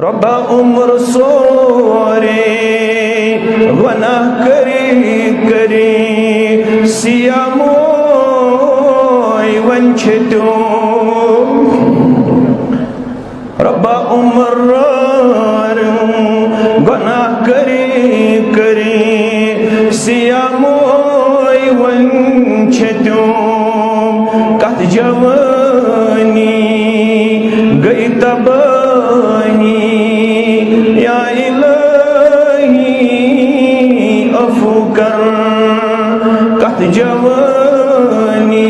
रब्बा उम्र सोरे गुनाह करी सियामोय वंचितो रब्बा उम्र गुनाह करी सियामोय वंचितो कत जवानी गई तबाही या इलाही अफू कर कत जवानी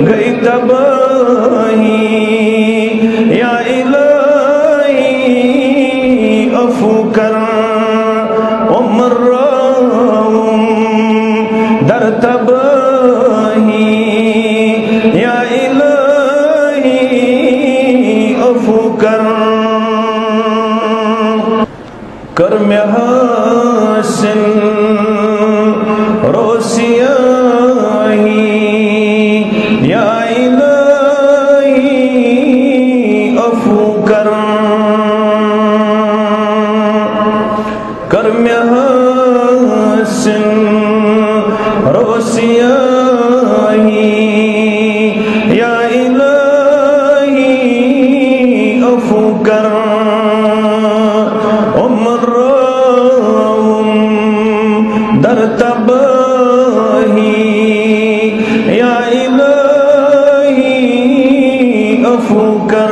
गई तबाही या इलाही अफू कर उम्र दर तबाही या इलाही अफू कर में हसन रोसियाही या इलाही अफू कर में हसन रोसियाही या इलाही अफू कर दर तबाही या इलाही अफू कर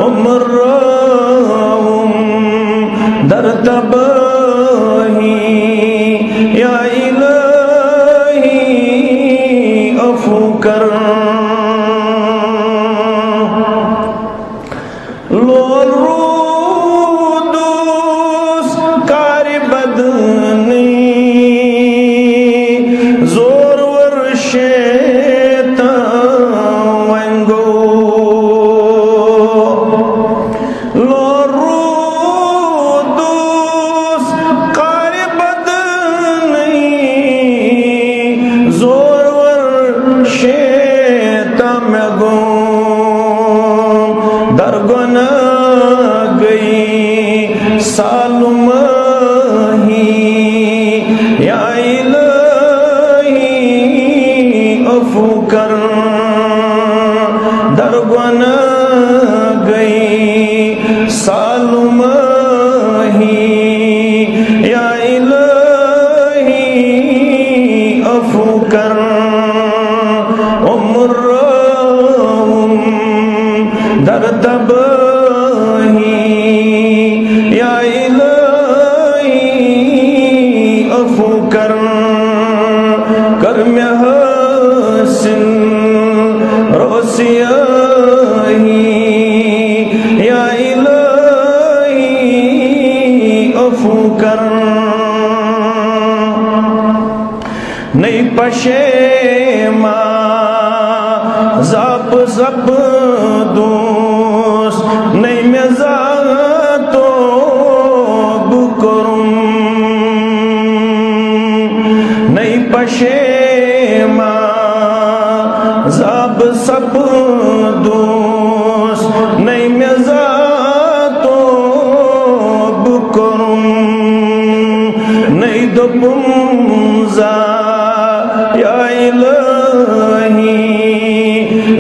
उम्र दर तबाही या इलाही अफू कर दरगुना गई सालुमाही या इलाही अफू कर दरगुना गई सालुमाही या इलाही अफू कर उम्र दर तबाही या इलाही अफू कर में हसन रोसियाही या इलाही अफू कर नहीं पशेमा ज़ब ज़ब दोस्त नहीं मैं ज़ातो बुकरुम नहीं पशेमा ज़ब सब दोस्त नहीं मैं ज़ातो बुकरुम नहीं दुपुमज़ा या इलाही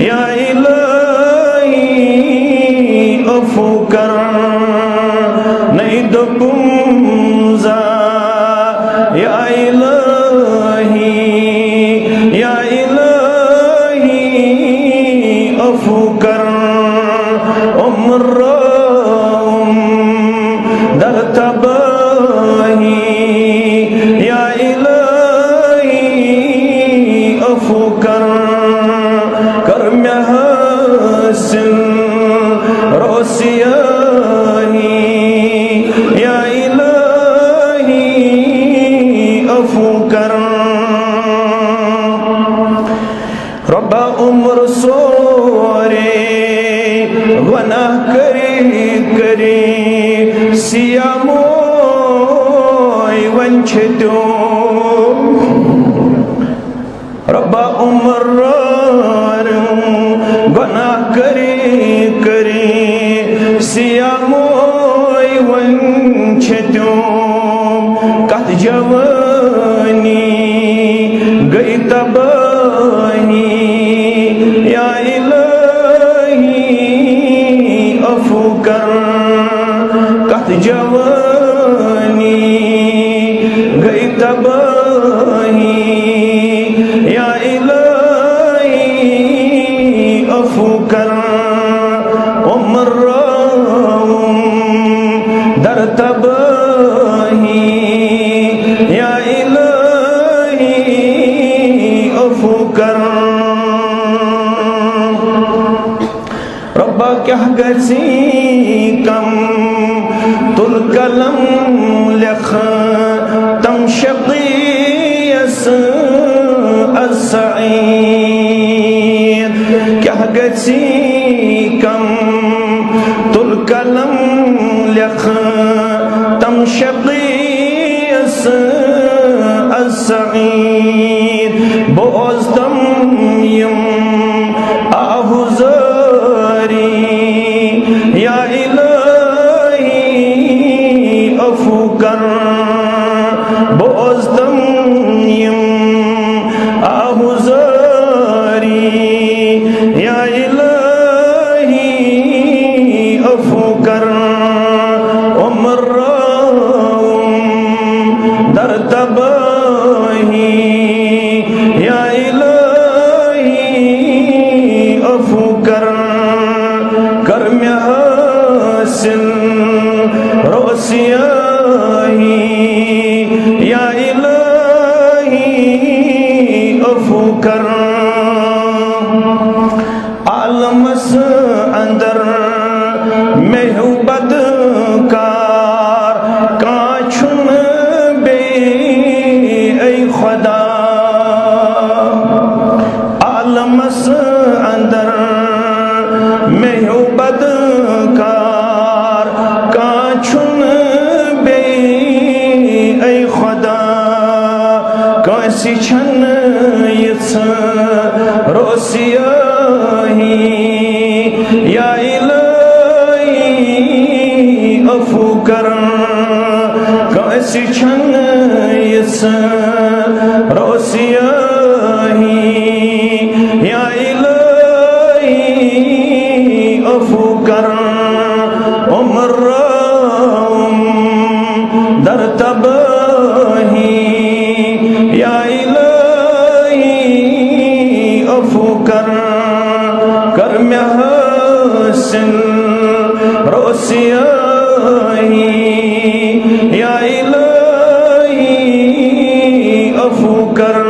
या इलाही अफू कर नहीं दुपुमज़ा या इलाही या इलाही अफू कर उम्र दर तबाही या इलाही अफू कर में हसन रोसियाही या इलाही अफू कर रब्बा उम्र सोरे गुनाह करी सियामोय वंचितो रब्बा उम्र गुनाह करे करे सियामोय वंचतो कत जवानी गई तबाही या इलाही अफू कर कत जवानी गई तबाही या इलाही अफू कर उम्र दर तबाही या इलाही अफू कर रब्बा क्या गसी कम तुल कलम लख तम शक़ीयस अस्सईद क्या गसी कम तुल कलम लख तम शक़ीयस अस्सईद बोज़दम यम आहुज़ारी या इलाही अफू कर बोज़दम यम आहुज़ारी या इलाही अफू कर उम्र दर तबाही या इलाही अफू कर कर में हासिल रोसियाही या इलाही अफू कर आलमस अंदर मैं हूँ बदकार काछुन बे ऐ खुदा आलमस अंदर मैं हूँ बदकार काछुन बे ऐ खुदा कैसी छन यस रोसियाही या इलाही अफू कर कैसी छन यस रोसियाही या इलाही अफू कर उम्र दर तबाही या इलाही अफू कर कर में हासिल रोसियाही या इलाही अफू कर